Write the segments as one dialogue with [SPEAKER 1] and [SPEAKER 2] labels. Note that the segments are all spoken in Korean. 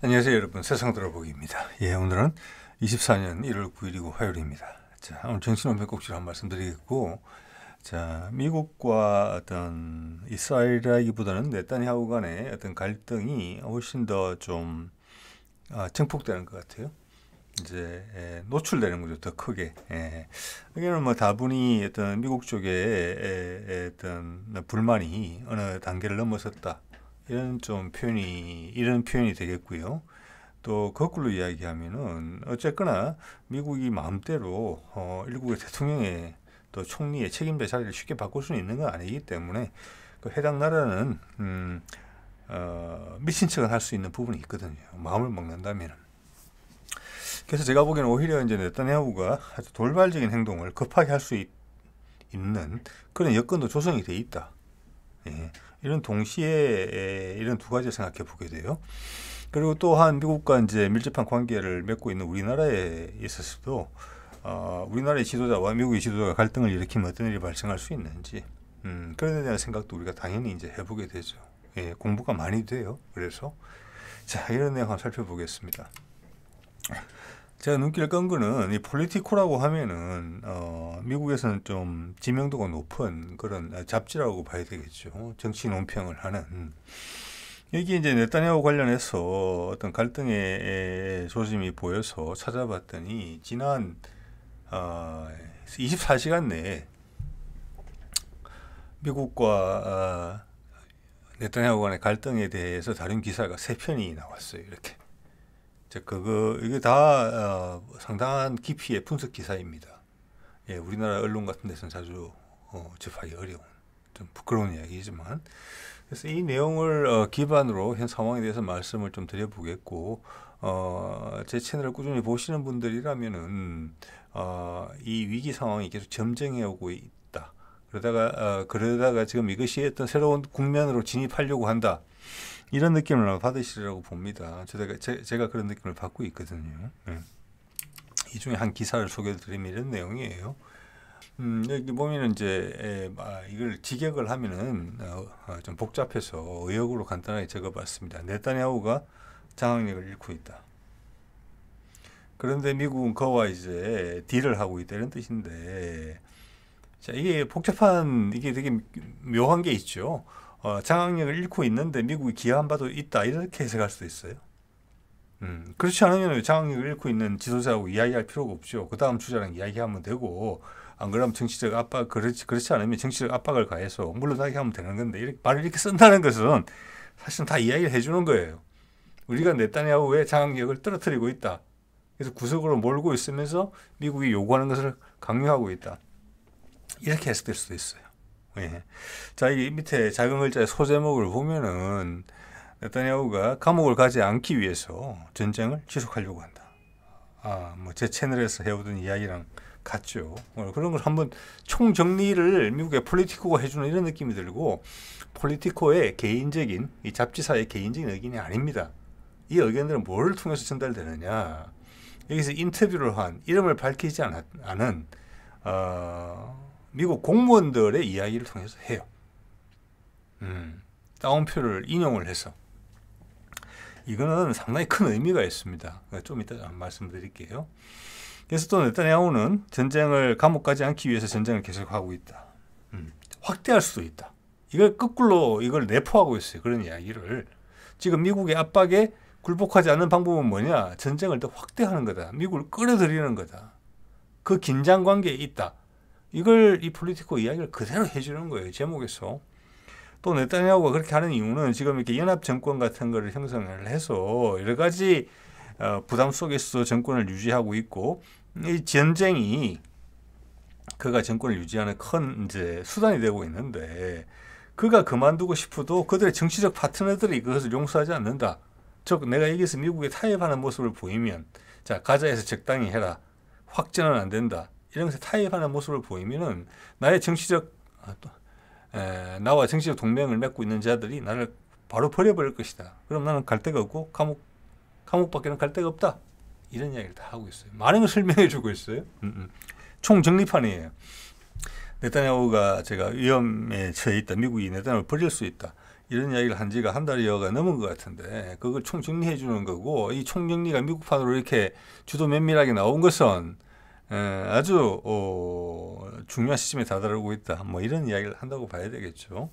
[SPEAKER 1] 안녕하세요 여러분, 세상 들어보기입니다. 오늘은 24년 1월 9일이고 화요일입니다. 자, 오늘 정신없는 꼭지로 한 말씀 드리겠고, 자, 미국과 어떤 이스라엘이라기보다는 네타냐후 간의 어떤 갈등이 훨씬 더 좀 증폭되는 것 같아요. 이제 노출되는 거죠, 더 크게. 여기는 뭐 다분히 어떤 미국 쪽에 어떤 불만이 어느 단계를 넘어섰다, 이런 표현이 되겠고요. 또 거꾸로 이야기하면은 어쨌거나 미국이 마음대로 일국의 대통령의 또 총리의 책임자 자리를 쉽게 바꿀 수는 있는 건 아니기 때문에 그 해당 나라는 미친 척은 할 수 있는 부분이 있거든요. 마음을 먹는다면은. 그래서 제가 보기에는 오히려 이제 네타냐후가 아주 돌발적인 행동을 급하게 할 수 있는 그런 여건도 조성이 돼 있다. 이런 동시에 이런 두 가지를 생각해 보게 돼요. 그리고 또한 미국과 이제 밀접한 관계를 맺고 있는 우리나라에 있어서도 우리나라의 지도자와 미국의 지도자가 갈등을 일으키면 어떤 일이 발생할 수 있는지 그런 데 대한 생각도 우리가 당연히 이제 해보게 되죠. 공부가 많이 돼요. 그래서 자, 이런 내용 한번 살펴보겠습니다. 제가 눈길을 끈 거는 이 폴리티코라고 하면은 미국에서는 좀 지명도가 높은 그런 잡지라고 봐야 되겠죠. 정치 논평을 하는. 여기 이제 네타냐후 관련해서 어떤 갈등의 조짐이 보여서 찾아봤더니 지난 24시간 내에 미국과 네타냐후 간의 갈등에 대해서 다룬 기사가 3편이 나왔어요. 이렇게. 이게 다 상당한 깊이의 분석 기사입니다. 우리나라 언론 같은 데서는 자주 접하기 어려운, 좀 부끄러운 이야기지만, 그래서 이 내용을 기반으로 현 상황에 대해서 말씀을 좀 드려보겠고, 제 채널을 꾸준히 보시는 분들이라면은 이 위기 상황이 계속 점증해 오고 있다. 그러다가 지금 이것이 어떤 새로운 국면으로 진입하려고 한다. 이런 느낌을 받으시라고 봅니다. 제가 그런 느낌을 받고 있거든요. 이 중에 한 기사를 소개해드리면 이런 내용이에요. 여기 보면은 이제 이걸 직역을 하면은 좀 복잡해서 의역으로 간단하게 적어봤습니다. 네타냐후가 장악력을 잃고 있다. 그런데 미국은 그와 이제 딜을 하고 있다, 이런 뜻인데, 자, 이게 되게 묘한 게 있죠. 장악력을 잃고 있는데 미국이 기여한 바도 있다, 이렇게 해석할 수도 있어요. 그렇지 않으면 장악력을 잃고 있는 지도자하고 이야기할 필요가 없죠. 그 다음 주자랑 이야기하면 되고, 안 그러면 정치적 압박, 그렇지 않으면 정치적 압박을 가해서 물러나게 하면 되는 건데, 말을 이렇게 쓴다는 것은 사실은 다 이야기를 해주는 거예요. 우리가 네타냐후의 장악력을 떨어뜨리고 있다. 그래서 구석으로 몰고 있으면서 미국이 요구하는 것을 강요하고 있다. 이렇게 해석될 수도 있어요. 자, 이 밑에 작은 글자의 소제목을 보면은 네타냐후가 감옥을 가지 않기 위해서 전쟁을 지속하려고 한다. 뭐 제 채널에서 해오던 이야기랑 같죠. 그런 걸 한번 총정리를 미국의 폴리티코가 해주는 이런 느낌이 들고, 폴리티코의 개인적인, 이 잡지사의 개인적인 의견이 아닙니다. 이 의견들은 뭐를 통해서 전달되느냐. 여기서 인터뷰를 한, 이름을 밝히지 않은 미국 공무원들의 이야기를 통해서 해요. 따옴표를 인용을 해서. 이거는 상당히 큰 의미가 있습니다. 좀 이따 말씀드릴게요. 그래서 또 네타냐후는 감옥 가지 않기 위해서 전쟁을 계속하고 있다. 확대할 수도 있다. 이걸 내포하고 있어요. 그런 이야기를. 지금 미국의 압박에 굴복하지 않는 방법은 뭐냐? 전쟁을 더 확대하는 거다. 미국을 끌어들이는 거다. 그 긴장 관계에 있다. 이 폴리티코 이야기를 그대로 해주는 거예요. 제목에서. 또 네타냐후가 그렇게 하는 이유는 지금 이렇게 연합 정권 같은 거를 형성을 해서 여러 가지 부담 속에서 정권을 유지하고 있고, 이 전쟁이 그가 정권을 유지하는 큰 이제 수단이 되고 있는데, 그가 그만두고 싶어도 그들의 정치적 파트너들이 그것을 용서하지 않는다. 즉, 내가 여기서 미국에 타협하는 모습을 보이면, 자, 가자에서 적당히 해라. 확전은 안 된다. 이런 것에 타협하는 모습을 보이면은 나와 정치적 동맹을 맺고 있는 자들이 나를 바로 버려버릴 것이다. 그럼 나는 갈 데가 없고 감옥밖에는 갈 데가 없다. 이런 이야기를 다 하고 있어요. 많은 걸 설명해 주고 있어요. 총정리판이에요. 네타냐후가 제가 위험에 처해 있다. 미국이 네타냐후를 버릴 수 있다. 이런 이야기를 한 지가 한 달여가 넘은 것 같은데 그걸 총정리해 주는 거고 이 총정리가 미국판으로 이렇게 주도 면밀하게 나온 것은 아주 중요한 시점에 다다르고 있다. 뭐 이런 이야기를 한다고 봐야 되겠죠.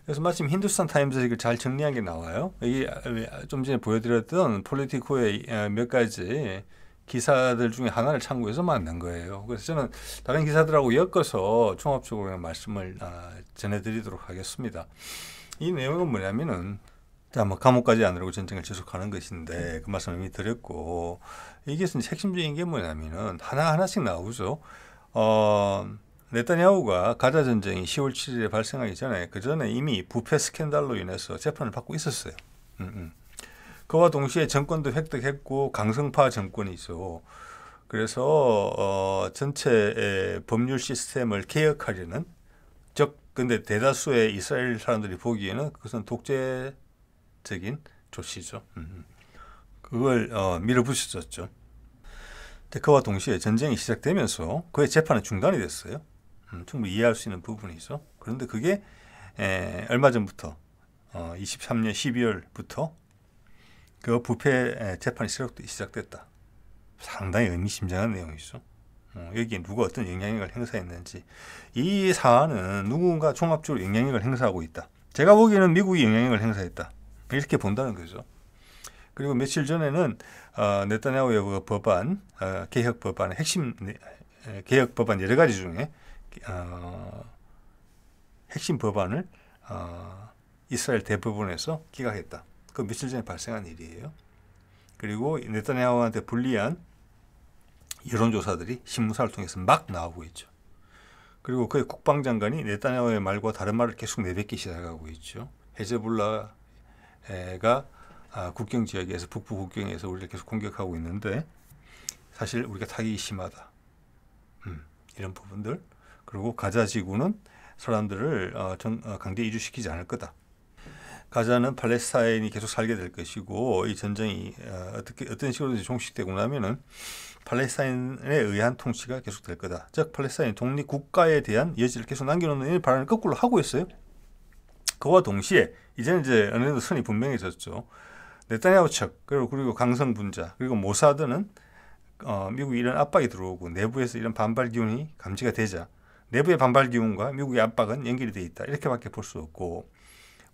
[SPEAKER 1] 그래서 마침 힌두스탄 타임즈에서 이걸 잘 정리한 게 나와요. 이게 좀 전에 보여드렸던 폴리티코의 몇 가지 기사들 중에 하나를 참고해서 만든 거예요. 그래서 저는 다른 기사들하고 엮어서 종합적으로 말씀을 전해드리도록 하겠습니다. 이 내용은 뭐냐면은 뭐 감옥까지 안으로 전쟁을 지속하는 것인데 그 말씀을 이미 드렸고 이게 핵심적인 게 뭐냐면은 하나하나씩 나오죠. 네타냐후가 가자 전쟁이 10월 7일에 발생하기 전에 그 전에 이미 부패 스캔들로 인해서 재판을 받고 있었어요. 그와 동시에 정권도 획득했고 강성파 정권이 있어. 그래서 전체 법률 시스템을 개혁하려는 근데 대다수의 이스라엘 사람들이 보기에는 그것은 독재적인 조치죠. 그걸 밀어붙였었죠. 그와 동시에 전쟁이 시작되면서 그의 재판은 중단이 됐어요. 충분히 이해할 수 있는 부분이죠. 그런데 그게 얼마 전부터 23년 12월부터 그 부패 재판이 시작됐다. 상당히 의미심장한 내용이죠. 여기에 누가 어떤 영향력을 행사했는지 이 사안은 누군가 종합적으로 영향력을 행사하고 있다. 제가 보기에는 미국이 영향력을 행사했다. 이렇게 본다는 거죠. 그리고 며칠 전에는 네타냐후의 그 법안, 개혁 법안의 핵심 개혁 법안 여러 가지 중에 핵심 법안을 이스라엘 대법원에서 기각했다. 그 며칠 전에 발생한 일이에요. 그리고 네타냐후한테 불리한 여론조사들이 신문사를 통해서 막 나오고 있죠. 그리고 그의 국방장관이 네타냐후의 말과 다른 말을 계속 내뱉기 시작하고 있죠. 헤즈볼라가 국경 지역에서 북부 국경에서 우리를 계속 공격하고 있는데 사실 우리가 타격이 심하다. 이런 부분들. 그리고 가자 지구는 사람들을 강제 이주시키지 않을 거다. 가자는 팔레스타인이 계속 살게 될 것이고 이 전쟁이 어떤 식으로든지 종식되고 나면은 팔레스타인에 의한 통치가 계속될 거다. 즉 팔레스타인 독립국가에 대한 여지를 계속 남겨놓는 발언을 거꾸로 하고 있어요. 그와 동시에 이제는 이제 어느 정도 선이 분명해졌죠. 네타냐후 측 그리고 강성분자 그리고 모사드는 미국이 이런 압박이 들어오고 내부에서 이런 반발 기운이 감지가 되자 내부의 반발 기운과 미국의 압박은 연결이 돼 있다. 이렇게밖에 볼 수 없고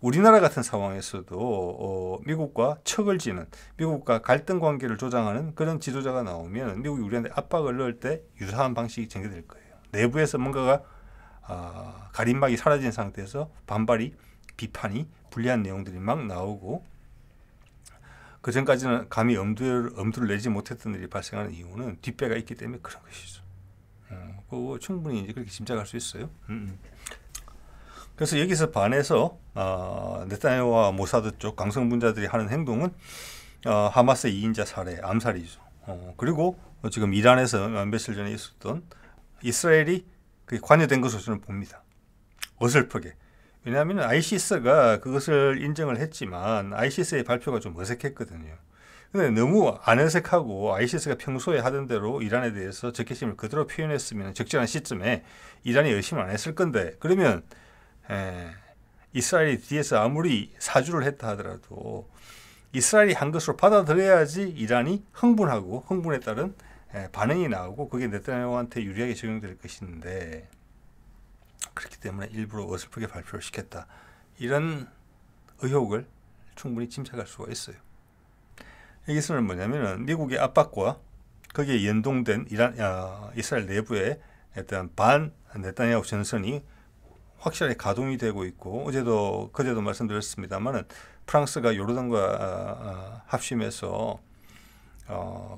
[SPEAKER 1] 우리나라 같은 상황에서도 미국과 척을 지는 미국과 갈등 관계를 조장하는 그런 지도자가 나오면 미국이 우리한테 압박을 넣을 때 유사한 방식이 전개될 거예요. 내부에서 뭔가가 가림막이 사라진 상태에서 반발이 비판이 불리한 내용들이 막 나오고 그 전까지는 감히 엄두를 내지 못했던 일이 발생하는 이유는 뒷배가 있기 때문에 그런 것이죠. 그거 충분히 이제 그렇게 짐작할 수 있어요. 그래서 여기서 반해서 네타냐후와 모사드 쪽 강성분자들이 하는 행동은 하마스 2인자 살해, 암살이죠. 그리고 지금 이란에서 며칠 전에 있었던 이스라엘이 관여된 것으로 저는 봅니다. 어설프게. 왜냐하면 ISIS가 그것을 인정을 했지만 ISIS의 발표가 좀 어색했거든요. 근데 너무 안 어색하고 ISIS가 평소에 하던 대로 이란에 대해서 적개심을 그대로 표현했으면 적절한 시점에 이란이 의심을 안 했을 건데 그러면 이스라엘이 뒤에서 아무리 사주를 했다 하더라도 이스라엘이 한 것으로 받아들여야지 이란이 흥분에 따른 반응이 나오고 그게 네타냐후한테 유리하게 적용될 것인데 그렇기 때문에 일부러 어설프게 발표를 시켰다. 이런 의혹을 충분히 짐작할 수가 있어요. 여기서는 뭐냐면은 미국의 압박과 거기에 연동된 이스라엘 내부의 어떤 반 네타냐후 전선이 확실하게 가동이 되고 있고 그제도 말씀드렸습니다만은 프랑스가 요르단과 합심해서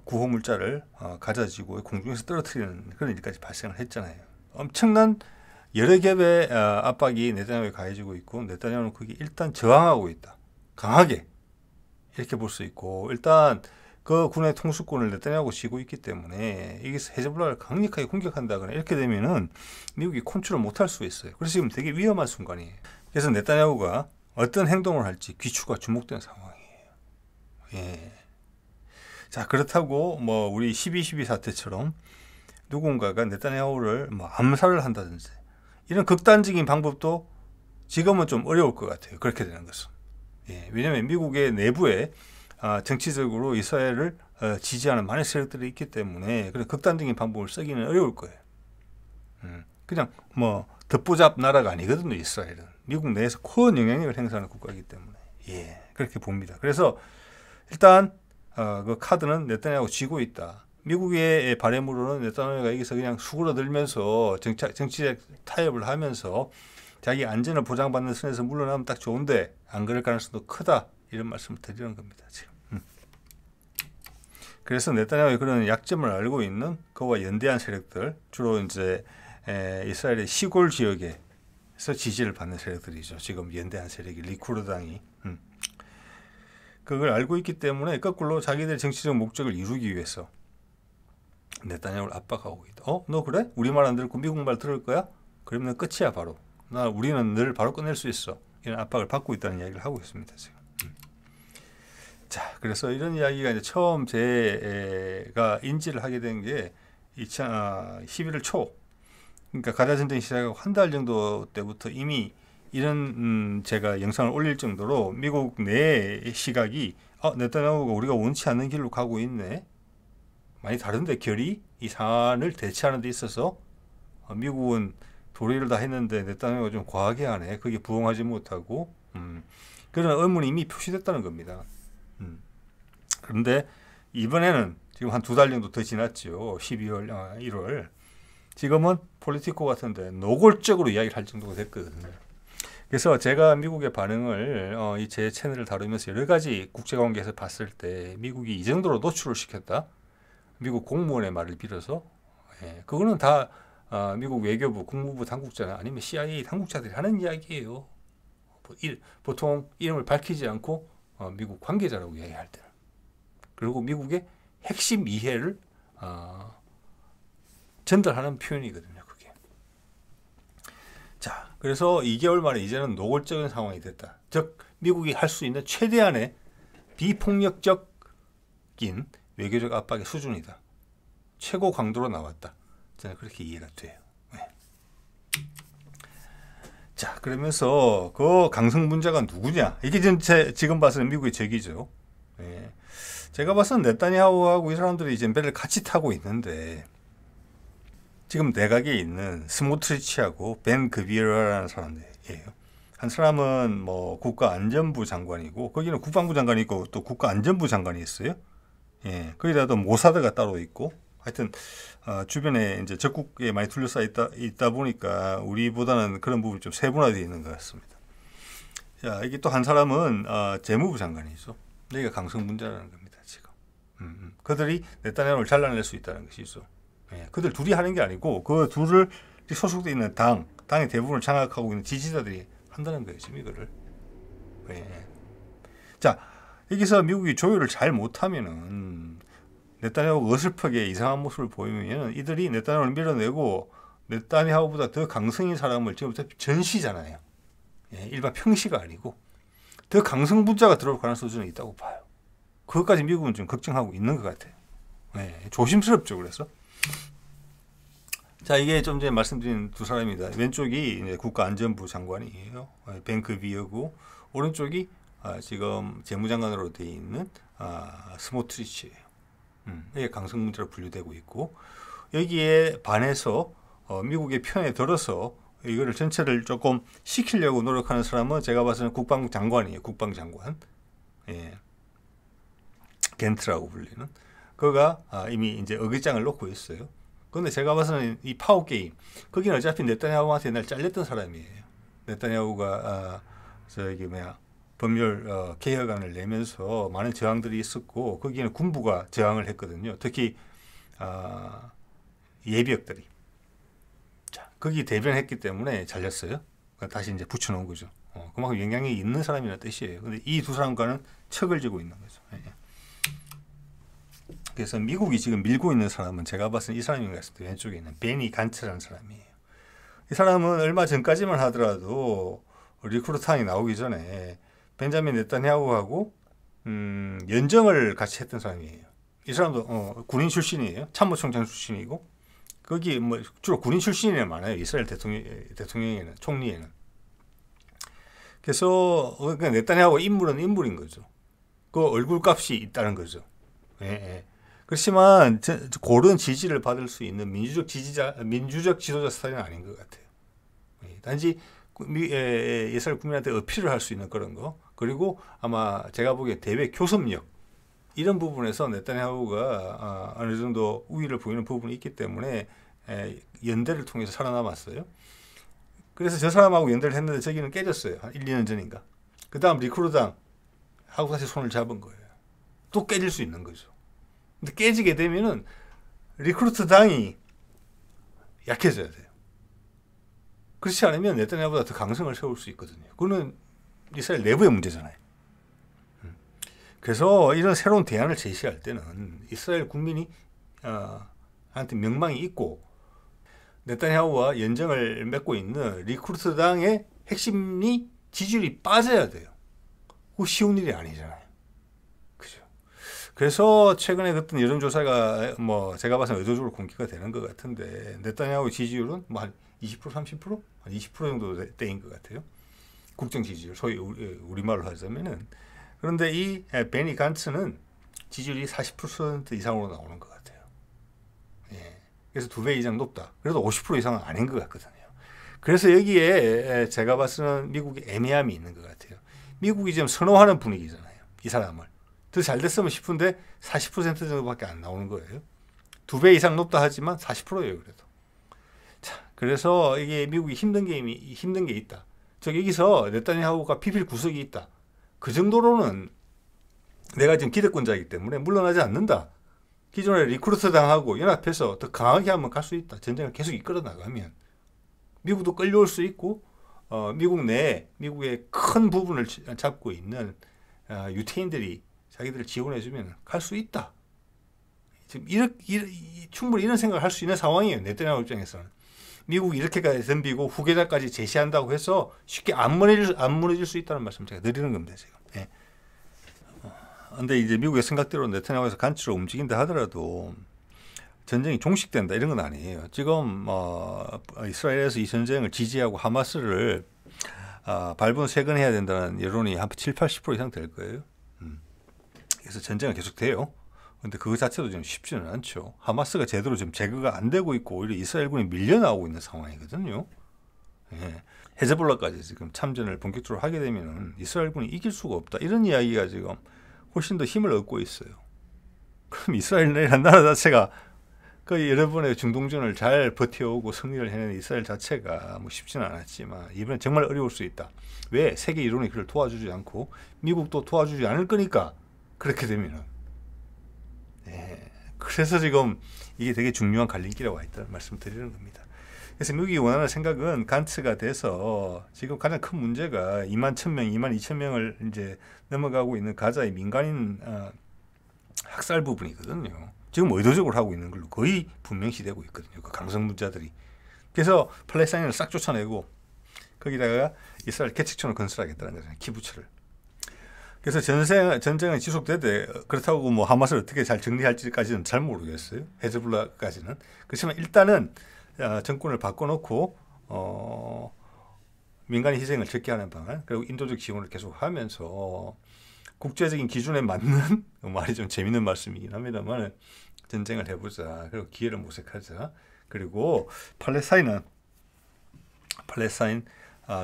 [SPEAKER 1] 구호물자를 가자 지구의 공중에서 떨어뜨리는 그런 일까지 발생을 했잖아요. 엄청난 여러 겹의 압박이 네타냐후에 가해지고 있고 네타냐후는 거기 일단 저항하고 있다. 강하게 이렇게 볼 수 있고 일단 그 군의 통수권을 네타냐후가 쥐고 있기 때문에 여기서 헤즈볼라를 강력하게 공격한다거나 이렇게 되면은 미국이 컨트롤 못할 수 있어요. 그래서 지금 되게 위험한 순간이에요. 그래서 네타냐후가 어떤 행동을 할지 귀추가 주목되는 상황이에요. 예. 자 그렇다고 뭐 우리 12.12 사태처럼 누군가가 네타냐후를 뭐 암살을 한다든지 이런 극단적인 방법도 지금은 좀 어려울 것 같아요. 그렇게 되는 것은. 예, 왜냐하면 미국의 내부에 정치적으로 이스라엘을 지지하는 많은 세력들이 있기 때문에 그런 극단적인 방법을 쓰기는 어려울 거예요. 그냥 뭐 듣보잡 나라가 아니거든요. 이스라엘은 미국 내에서 큰 영향력을 행사하는 국가이기 때문에 예, 그렇게 봅니다. 그래서 일단 그 카드는 네타냐후가 쥐고 있다. 미국의 바람으로는 네타냐후가 여기서 그냥 수그러들면서 정치적 타협을 하면서 자기 안전을 보장받는 선에서 물러나면 딱 좋은데 안 그럴 가능성도 크다. 이런 말씀을 드리는 겁니다. 지금. 그래서 네타냐후의 그런 약점을 알고 있는 그와 연대한 세력들, 주로 이제 이스라엘의 시골 지역에서 지지를 받는 세력들이죠. 지금 연대한 세력이 리쿠르당이. 그걸 알고 있기 때문에 거꾸로 자기들의 정치적 목적을 이루기 위해서 네타냐후를 압박하고 있다. 너 그래? 우리 말 안 듣고 미국 말 들을 거야? 그러면 끝이야 바로. 우리는 늘 바로 끝낼 수 있어. 이런 압박을 받고 있다는 이야기를 하고 있습니다. 지금. 자, 그래서 이런 이야기가 이제 처음 제가 인지를 하게 된 게 11월 초, 그러니까 가자 전쟁이 시작하고 한 달 정도 때부터 이미 이런 제가 영상을 올릴 정도로 미국 내 시각이 네타냐후가 우리가 원치 않는 길로 가고 있네. 많이 다른데 결이 이 사안을 대처하는 데 있어서 미국은 도리를 다 했는데 네타냐후가 좀 과하게 하네. 그게 부응하지 못하고 그런 의문이 이미 표시됐다는 겁니다. 그런데 이번에는 지금 한 2달 정도 더 지났죠. 12월, 1월. 지금은 폴리티코 같은데 노골적으로 이야기를 할 정도가 됐거든요. 그래서 제가 미국의 반응을 이 제 채널을 다루면서 여러 가지 국제관계에서 봤을 때 미국이 이 정도로 노출을 시켰다. 미국 공무원의 말을 빌어서 그거는 다 미국 외교부, 국무부 당국자나 아니면 CIA 당국자들이 하는 이야기예요. 보통 이름을 밝히지 않고 미국 관계자라고 이야기할 때는. 그리고 미국의 핵심 이해를 전달하는 표현이거든요. 그게. 자, 그래서 2개월 만에 이제는 노골적인 상황이 됐다. 즉 미국이 할 수 있는 최대한의 비폭력적인 외교적 압박의 수준이다. 최고 강도로 나왔다. 저는 그렇게 이해가 돼요. 네. 자, 그러면서 그 강성분자가 누구냐? 이게 지금 봐서는 미국의 적이죠. 네. 제가 봐서는 네타냐후하고 이 사람들이 이제 배를 같이 타고 있는데 지금 내각에 있는 스모트리치하고 벤 그비어라는 사람들이에요. 한 사람은 뭐 국가안전부 장관이고 거기는 국방부 장관이 있고 또 국가안전부 장관이 있어요. 예, 거기다도 모사드가 따로 있고 하여튼 주변에 이제 적국에 많이 둘러싸여 있다 보니까 우리보다는 그런 부분이 좀 세분화되어 있는 것 같습니다. 자, 이게 또 한 사람은 재무부 장관이죠. 여기가 강성분자라는 겁니다. 지금 그들이 네타냐후를 잘라낼 수 있다는 것이죠. 예, 그들 둘이 하는 게 아니고 그 둘을 소속되어 있는 당의 대부분을 장악하고 있는 지지자들이 한다는 거예요. 지금 이거를. 예. 자, 여기서 미국이 조율을 잘 못하면은 네타냐후가 어설프게 이상한 모습을 보이면 이들이 네타냐후를 밀어내고 네타냐후보다 더 강성인 사람을 지금 전시잖아요. 예, 일반 평시가 아니고 더 강성분자가 들어올 가능성이 있다고 봐요. 그것까지 미국은 좀 걱정하고 있는 것 같아요. 예, 조심스럽죠. 그래서 자, 이게 좀 전에 말씀드린 두 사람입니다. 왼쪽이 이제 국가안전부 장관이에요. 벤 그비어고 오른쪽이 지금 재무장관으로 되어 있는 스모트리치예요. 이게 강성문제로 분류되고 있고 여기에 반해서 미국의 편에 들어서 이거를 전체를 조금 시키려고 노력하는 사람은 제가 봐서는 국방장관이에요. 국방장관. 예. 겐트라고 불리는. 그가 이미 이제 어깃장을 놓고 있어요. 그런데 제가 봐서는 이 파워 게임, 거기는 어차피 네타냐후한테 날 잘렸던 사람이에요. 네타냐후가 법률 개혁안을 내면서 많은 저항들이 있었고 거기에는 군부가 저항을 했거든요. 특히 예비역들이. 자, 거기 대변했기 때문에 잘렸어요. 다시 이제 붙여놓은 거죠. 그만큼 영향이 있는 사람이라는 뜻이에요. 근데 이 두 사람과는 척을 지고 있는 거죠. 예. 그래서 미국이 지금 밀고 있는 사람은 제가 봤을 때 이 사람인 것 같습니다. 왼쪽에 있는 베니 간츠라는 사람이에요. 이 사람은 얼마 전까지만 하더라도 리크루트항이 나오기 전에 벤자민 네타냐후하고 연정을 같이 했던 사람이에요. 이 사람도 군인 출신이에요. 참모총장 출신이고 거기 뭐 주로 군인 출신이 많아요. 이스라엘 대통령에는 총리에는. 그래서 그러니까 네타냐후 인물은 인물인 거죠. 그 얼굴값이 있다는 거죠. 예, 예. 그렇지만 고른 지지를 받을 수 있는 민주적 지도자 스타일은 아닌 것 같아요. 예, 단지 이스라엘 국민한테 어필을 할 수 있는 그런 거. 그리고 아마 제가 보기에 대외 교섭력 이런 부분에서 네타냐후가 어느 정도 우위를 보이는 부분이 있기 때문에 연대를 통해서 살아남았어요. 그래서 저 사람하고 연대를 했는데 저기는 깨졌어요. 한 1, 2년 전인가. 그 다음 리쿠르당 하고 다시 손을 잡은 거예요. 또 깨질 수 있는 거죠. 근데 깨지게 되면은 리크루트 당이 약해져야 돼요. 그렇지 않으면 네타냐후보다 더 강성을 세울 수 있거든요. 그거는 이스라엘 내부의 문제잖아요. 그래서 이런 새로운 대안을 제시할 때는 이스라엘 국민이 한테 명망이 있고 네타냐후와 연정을 맺고 있는 리쿠르트 당의 핵심이 지지율이 빠져야 돼요. 그거 쉬운 일이 아니잖아요. 그죠? 그래서 최근에 어떤 여론조사가 뭐 제가 봐서는 의도적으로 공개가 되는 것 같은데 네타냐후 지지율은 뭐 한 20% 30%? 한 20% 정도 대인 것 같아요. 국정 지지율, 소위 우리말로 하자면은. 그런데 이 베니 간츠는 지지율이 40% 이상으로 나오는 것 같아요. 예. 그래서 2배 이상 높다. 그래도 50% 이상은 아닌 것 같거든요. 그래서 여기에 제가 봐서는 미국의 애매함이 있는 것 같아요. 미국이 지금 선호하는 분위기잖아요. 이 사람을. 더 잘 됐으면 싶은데 40% 정도밖에 안 나오는 거예요. 2배 이상 높다 하지만 40%예요. 그래도. 자, 그래서 이게 미국이 힘든 게 있다. 즉 여기서 네타냐후가 피필 구석이 있다. 그 정도로는 내가 지금 기득권자이기 때문에 물러나지 않는다. 기존에 리크루트 당하고 연합해서 더 강하게 한번 갈 수 있다. 전쟁을 계속 이끌어 나가면 미국도 끌려올 수 있고 미국 내에 미국의 큰 부분을 잡고 있는 유태인들이 자기들을 지원해주면 갈 수 있다. 지금 충분히 이런 생각을 할 수 있는 상황이에요. 네타냐후 입장에서는. 미국이 이렇게까지 덤비고 후계자까지 제시한다고 해서 쉽게 안 무너질 수 있다는 말씀 제가 드리는 겁니다. 지금. 예. 근데 이제 미국의 생각대로 네타냐후에서 간치로 움직인다 하더라도 전쟁이 종식된다 이런 건 아니에요. 지금 이스라엘에서 이 전쟁을 지지하고 하마스를 발본 세건해야 된다는 여론이 한 7, 80% 이상 될 거예요. 그래서 전쟁은 계속 돼요. 근데 그거 자체도 좀 쉽지는 않죠. 하마스가 제대로 지금 제거가 안 되고 있고 오히려 이스라엘군이 밀려나오고 있는 상황이거든요. 예. 헤즈볼라까지 지금 참전을 본격적으로 하게 되면 이스라엘군이 이길 수가 없다. 이런 이야기가 지금 훨씬 더 힘을 얻고 있어요. 그럼 이스라엘이라는 나라 자체가 그 여러분의 중동전을 잘 버텨오고 승리를 해낸 이스라엘 자체가 뭐 쉽지는 않았지만 이번엔 정말 어려울 수 있다. 왜? 세계 이론이 그를 도와주지 않고 미국도 도와주지 않을 거니까 그렇게 되면은. 네. 그래서 지금 이게 되게 중요한 갈림길에 와 있다는 말씀 드리는 겁니다. 그래서 미국이 원하는 생각은 간츠가 돼서 지금 가장 큰 문제가 2만 1,000명, 2만 2천 명을 이제 넘어가고 있는 가자의 민간인 학살 부분이거든요. 지금 의도적으로 하고 있는 걸로 거의 분명시되고 있거든요. 그 강성무자들이. 그래서 팔레스타인을 싹 쫓아내고 거기다가 이스라엘 개척촌을 건설하겠다는 거잖아요. 키부츠를. 그래서 전쟁은 지속되되 그렇다고 뭐 하마스를 어떻게 잘 정리할지까지는 잘 모르겠어요. 헤즈볼라까지는. 그렇지만 일단은 정권을 바꿔놓고 민간인 희생을 적게 하는 방안 그리고 인도적 지원을 계속하면서 국제적인 기준에 맞는 말이 좀 재밌는 말씀이긴 합니다만 전쟁을 해보자. 그리고 기회를 모색하자. 그리고 팔레스타인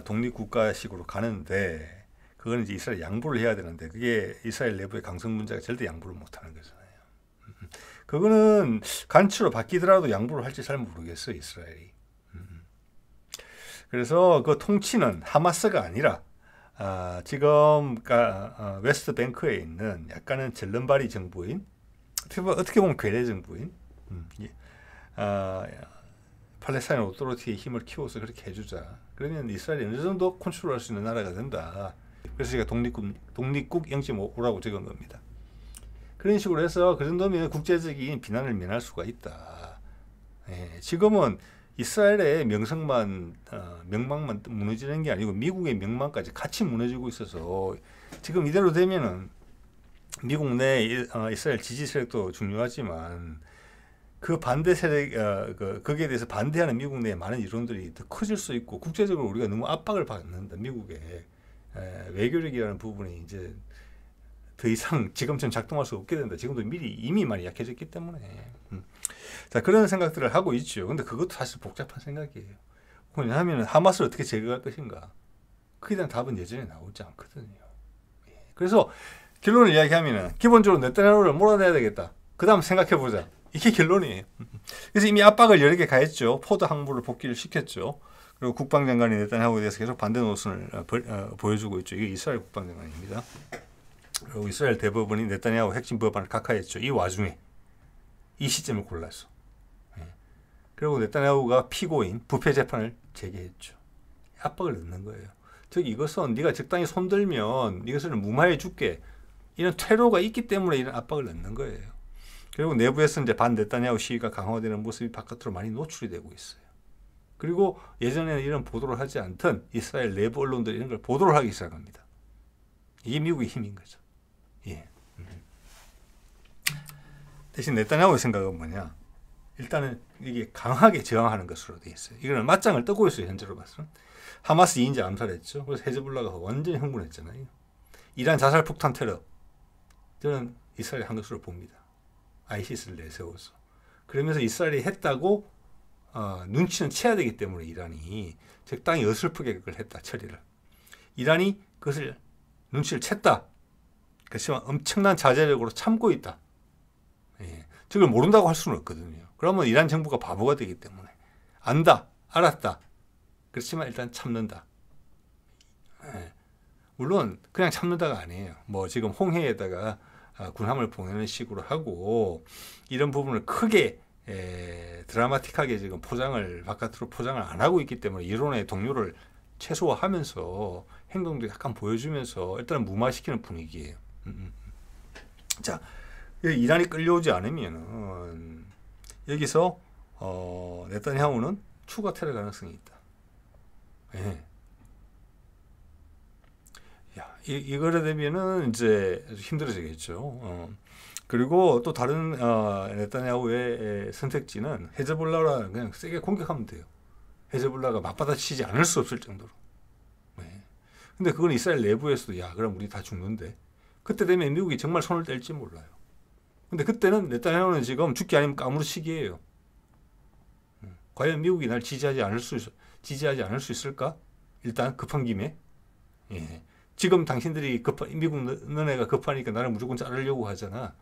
[SPEAKER 1] 독립국가식으로 가는데 그거는 이제 이스라엘 양보를 해야 되는데 그게 이스라엘 내부의 강성 문제가 절대 양보를 못하는 거잖아요. 그거는 간추로 바뀌더라도 양보를 할지 잘 모르겠어요. 이스라엘이. 그래서 그 통치는 하마스가 아니라 지금 웨스트 뱅크에 있는 약간은 절름발이 정부인 어떻게 보면 괴뢰 정부인 팔레스타인 오토리티의 힘을 키워서 그렇게 해주자. 그러면 이스라엘이 어느 정도 컨트롤할 수 있는 나라가 된다. 그래서 제가 독립국 0.5라고 적은 겁니다. 그런 식으로 해서 그 정도면 국제적인 비난을 면할 수가 있다. 예, 지금은 이스라엘의 명망만 무너지는 게 아니고 미국의 명망까지 같이 무너지고 있어서 지금 이대로 되면은 미국 내 이스라엘 지지 세력도 중요하지만 그 반대 세력 거기에 대해서 반대하는 미국 내의 많은 이론들이 더 커질 수 있고 국제적으로 우리가 너무 압박을 받는다. 미국에 외교력이라는 부분이 이제 더 이상 지금처럼 작동할 수 없게 된다. 지금도 미리 이미 많이 약해졌기 때문에. 자, 그런 생각들을 하고 있죠. 근데 그것도 사실 복잡한 생각이에요. 왜냐하면 하마스를 어떻게 제거할 것인가. 그에 대한 답은 예전에 나오지 않거든요. 그래서 결론을 이야기하면 기본적으로 네타냐후를 몰아내야 되겠다. 그 다음 생각해보자. 이게 결론이에요. 그래서 이미 압박을 여러 개 가했죠. 포드 항구를 복귀를 시켰죠. 그리고 국방장관이 네타냐후에 대해서 계속 반대 노선을 보여주고 있죠. 이게 이스라엘 국방장관입니다. 그리고 이스라엘 대법원이 네타냐후 핵심 법안을 각하했죠. 이 와중에 이 시점을 골랐어. 그리고 네타냐후가 피고인 부패 재판을 제기했죠. 압박을 넣는 거예요. 즉 이것은 네가 적당히 손들면 이것을 무마해 줄게. 이런 퇴로가 있기 때문에 이런 압박을 넣는 거예요. 그리고 내부에서 이제 반 네타냐후 시위가 강화되는 모습이 바깥으로 많이 노출이 되고 있어요. 그리고 예전에는 이런 보도를 하지 않던 이스라엘 내부 언론들이 이런 걸 보도를 하기 시작합니다. 이게 미국의 힘인 거죠. 예. 대신 네타냐후의 생각은 뭐냐? 일단은 이게 강하게 저항하는 것으로 되어 있어요. 이거는 맞짱을 뜨고 있어요. 현재로 봐서는. 하마스 2인자 암살했죠. 그래서 헤즈볼라가 완전히 흥분했잖아요. 이란 자살 폭탄 테러. 저는 이스라엘이 한 것으로 봅니다. ISIS를 내세워서. 그러면서 이스라엘이 했다고 눈치는 채야 되기 때문에 이란이 적당히 어설프게 그걸 했다. 처리를. 이란이 그것을 눈치를 챘다. 그렇지만 엄청난 자제력으로 참고 있다. 예. 그걸 모른다고 할 수는 없거든요. 그러면 이란 정부가 바보가 되기 때문에 안다, 알았다. 그렇지만 일단 참는다. 예. 물론 그냥 참는다가 아니에요. 뭐 지금 홍해에다가 군함을 보내는 식으로 하고 이런 부분을 크게 드라마틱하게 지금 바깥으로 포장을 안 하고 있기 때문에 이론의 동료를 최소화하면서 행동도 약간 보여주면서 일단 무마시키는 분위기예요. 자, 이란이 끌려오지 않으면은 여기서 네타냐후는 추가 테러 가능성이 있다. 예. 야, 이거를 되면은 이제 힘들어지겠죠. 그리고 또 다른 네타냐후의 선택지는 헤즈볼라를 그냥 세게 공격하면 돼요. 헤즈볼라가 맞받아치지 않을 수 없을 정도로. 네. 근데 그건 이스라엘 내부에서도 야, 그럼 우리 다 죽는데. 그때 되면 미국이 정말 손을 뗄지 몰라요. 근데 그때는 네타냐후는 지금 죽기 아니면 까무러치기예요. 과연 미국이 날 지지하지 않을 수 있을까? 일단 급한 김에. 예. 지금 당신들이 미국 너네가 급하니까 나를 무조건 자르려고 하잖아.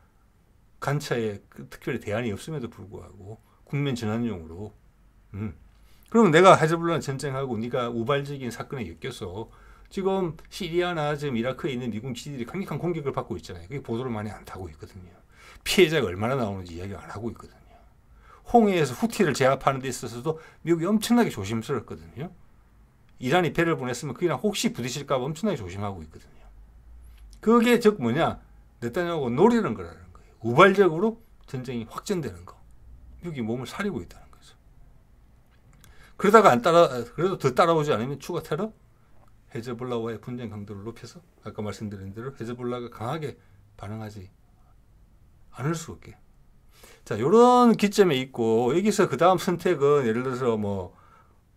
[SPEAKER 1] 간차에 특별히 대안이 없음에도 불구하고 국면 전환용으로. 그러면 내가 헤즈볼라 전쟁하고 네가 우발적인 사건에 엮여서 지금 시리아나 지금 이라크에 있는 미군 기지들이 강력한 공격을 받고 있잖아요. 그게 보도를 많이 안 타고 있거든요. 피해자가 얼마나 나오는지 이야기 안 하고 있거든요. 홍해에서 후티를 제압하는 데 있어서도 미국이 엄청나게 조심스럽거든요. 이란이 배를 보냈으면 그냥 혹시 부딪힐까 봐 엄청나게 조심하고 있거든요. 그게 즉 뭐냐? 네타냐후가 노리는 거라는 거예요. 우발적으로 전쟁이 확전되는 거. 미국이 몸을 사리고 있다는 거죠. 그러다가 그래도 더 따라오지 않으면 추가 테러? 헤즈볼라와의 분쟁 강도를 높여서 아까 말씀드린 대로 헤즈볼라가 강하게 반응하지 않을 수 없게. 자, 요런 기점에 있고 여기서 그 다음 선택은 예를 들어서 뭐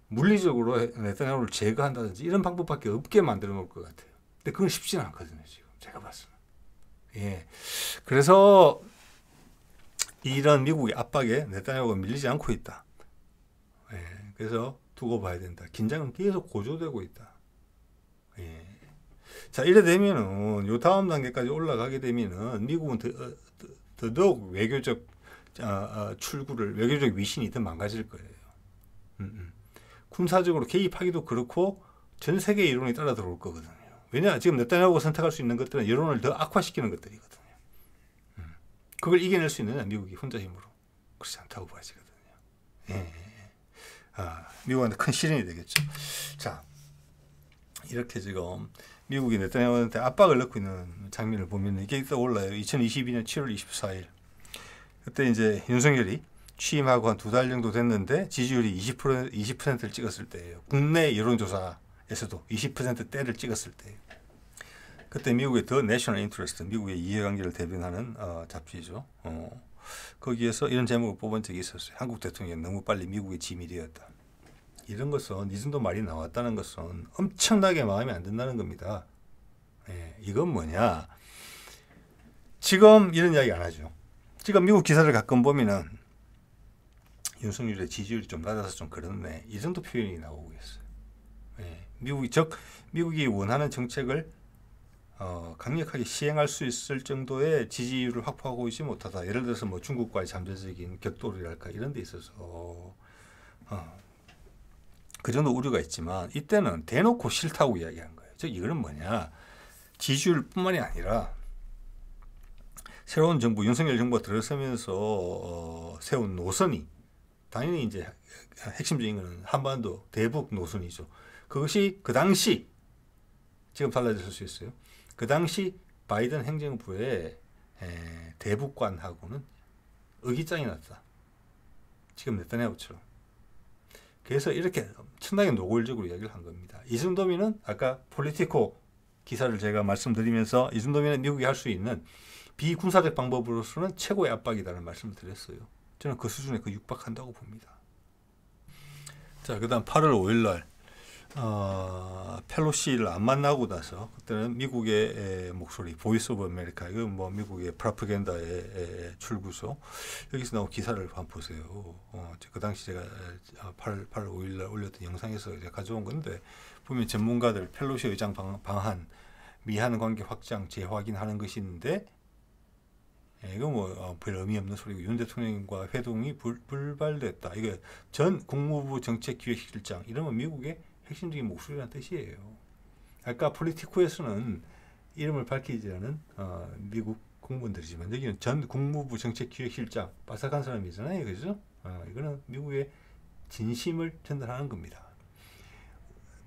[SPEAKER 1] 물리적으로 네타냐후를 제거한다든지 이런 방법밖에 없게 만들어 놓을 것 같아요. 근데 그건 쉽지는 않거든요, 지금. 제가 봤을 때. 예. 그래서 이런 미국의 압박에 네타냐후가 밀리지 않고 있다. 예. 그래서 두고 봐야 된다. 긴장은 계속 고조되고 있다. 예. 자, 이래 되면은 요 다음 단계까지 올라가게 되면은 미국은 더더욱 외교적 외교적 위신이 더 망가질 거예요. 군사적으로 개입하기도 그렇고 전 세계 여론이 따라 들어올 거거든요. 왜냐? 지금 네타냐후가 선택할 수 있는 것들은 여론을 더 악화시키는 것들이거든요. 그걸 이겨낼 수 있느냐? 미국이 혼자 힘으로. 그렇지 않다고 봐지거든요. 예. 미국한테 큰 시련이 되겠죠. 자, 이렇게 지금 미국이 네타냐후한테 압박을 넣고 있는 장면을 보면 이게 떠올라요. 2022년 7월 24일. 그때 이제 윤석열이 취임하고 한 2달 정도 됐는데 지지율이 20%를 찍었을 때예요. 국내 여론조사에서도 20%대를 찍었을 때예요. 그때 미국의 더 내셔널 인트레스트, 미국의 이해관계를 대변하는 잡지죠. 거기에서 이런 제목을 뽑은 적이 있었어요. 한국 대통령이 너무 빨리 미국의 짐이 되었다. 이런 것은 이 정도 말이 나왔다는 것은 엄청나게 마음에 안 든다는 겁니다. 예, 이건 뭐냐? 지금 이런 이야기 안 하죠. 지금 미국 기사를 가끔 보면은 윤석열의 지지율이 좀 낮아서 좀 그렇네. 이 정도 표현이 나오고 있어요. 예, 미국이 원하는 정책을 강력하게 시행할 수 있을 정도의 지지율을 확보하고 있지 못하다. 예를 들어서 뭐 중국과의 잠재적인 격돌이랄까 이런 데 있어서 그 정도 우려가 있지만 이때는 대놓고 싫다고 이야기한 거예요. 즉 이거는 뭐냐? 지지율뿐만이 아니라 새로운 정부 윤석열 정부가 들어서면서 세운 노선이 당연히 이제 핵심적인 것은 한반도 대북 노선이죠. 그것이 그 당시 지금 달라졌을 수 있어요. 그 당시 바이든 행정부의 대북관하고는 의기장이 났다. 지금 네타냐후처럼. 그래서 이렇게 엄청나게 노골적으로 이야기를 한 겁니다. 이 정도면은 아까 폴리티코 기사를 제가 말씀드리면서 이 정도면 미국이 할 수 있는 비군사적 방법으로서는 최고의 압박이라는 말씀을 드렸어요. 저는 그 수준에 육박한다고 봅니다. 자, 그 다음 8월 5일 날 펠로시를 안 만나고 나서 그때는 미국의 목소리 보이스 오브 아메리카 이거 뭐 미국의 프로파간다의 출구소 여기서 나온 기사를 한번 보세요. 그 당시 제가 8월 5일 날 올렸던 영상에서 이제 가져온 건데 보면 전문가들 펠로시 의장 방한 미한 관계 확장 재확인하는 것인데 이거 뭐 별 의미 없는 소리고 윤 대통령과 회동이 불발됐다. 이게 전 국무부 정책기획실장 이러면 미국의 핵심적인 목소리라는 뜻이에요. 아까 폴리티코에서는 이름을 밝히지 않은 미국 공무원들이지만 여기는 전 국무부 정책기획실장 빠삭한 사람이잖아요. 그죠? 이거는 미국의 진심을 전달하는 겁니다.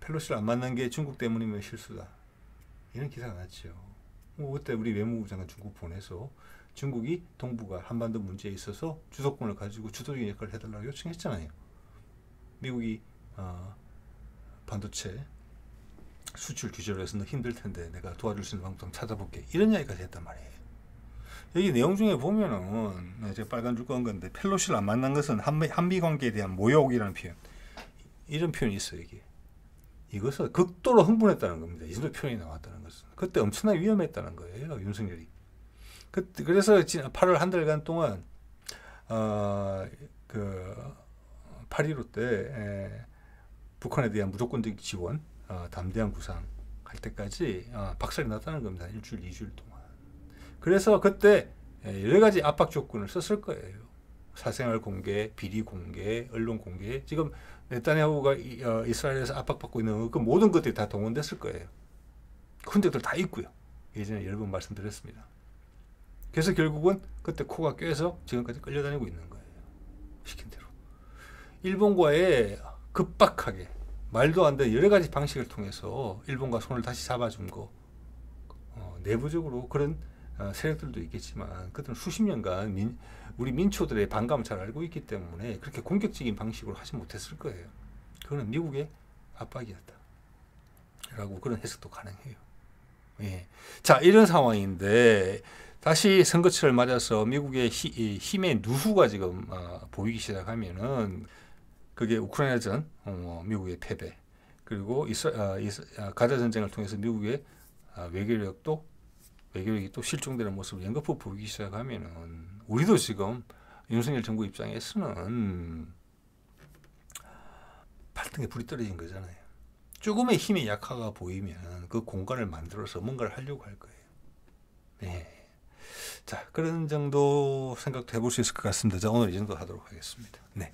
[SPEAKER 1] 펠로시를 안 만난 게 중국 때문이면 실수다. 이런 기사가 났죠. 그때 우리 외무부 장관 중국 보내서 중국이 동북아 한반도 문제에 있어서 주도권을 가지고 주도적인 역할을 해달라고 요청했잖아요. 미국이 반도체 수출 규제로 해서는 힘들 텐데 내가 도와줄 수 있는 방법 좀 찾아볼게. 이런 이야기까지 했단 말이에요. 여기 내용 중에 보면은 제가 빨간 줄 건 건데 펠로시를 안 만난 것은 한미 관계에 대한 모욕이라는 표현. 이런 표현이 있어요. 이게. 이것은 극도로 흥분했다는 겁니다. 이 정도 표현이 나왔다는 것은. 그때 엄청나게 위험했다는 거예요. 윤석열이. 그래서 8월 한 달간 동안 그 8.15 때 북한에 대한 무조건적 지원, 담대한 구상 할 때까지 박살이 났다는 겁니다. 일주일, 2주일 동안. 그래서 그때 여러 가지 압박 조건을 썼을 거예요. 사생활 공개, 비리 공개, 언론 공개. 지금 네타냐후가 이스라엘에서 압박받고 있는 그 모든 것들이 다 동원됐을 거예요. 흔적들 다 있고요. 예전에 여러 번 말씀드렸습니다. 그래서 결국은 그때 코가 꿰서 지금까지 끌려다니고 있는 거예요. 시킨 대로. 일본과의 급박하게 말도 안 되는 여러 가지 방식을 통해서 일본과 손을 다시 잡아준 거. 내부적으로 그런 세력들도 있겠지만 그들은 수십 년간 우리 민초들의 반감을 잘 알고 있기 때문에 그렇게 공격적인 방식으로 하지 못했을 거예요. 그거는 미국의 압박이었다. 라고 그런 해석도 가능해요. 예. 자, 이런 상황인데 다시 선거철을 맞아서 미국의 힘의 누수가 지금 보이기 시작하면은 그게 우크라이나전 미국의 패배 그리고 가자 전쟁을 통해서 미국의 외교력이 또 실종되는 모습을 연거푸 보이기 시작하면은 우리도 지금 윤석열 정부 입장에서는 발등에 불이 떨어진 거잖아요. 조금의 힘의 약화가 보이면 그 공간을 만들어서 뭔가를 하려고 할 거예요. 네. 자, 그런 정도 생각도 해볼 수 있을 것 같습니다. 자, 오늘 이 정도 하도록 하겠습니다. 네.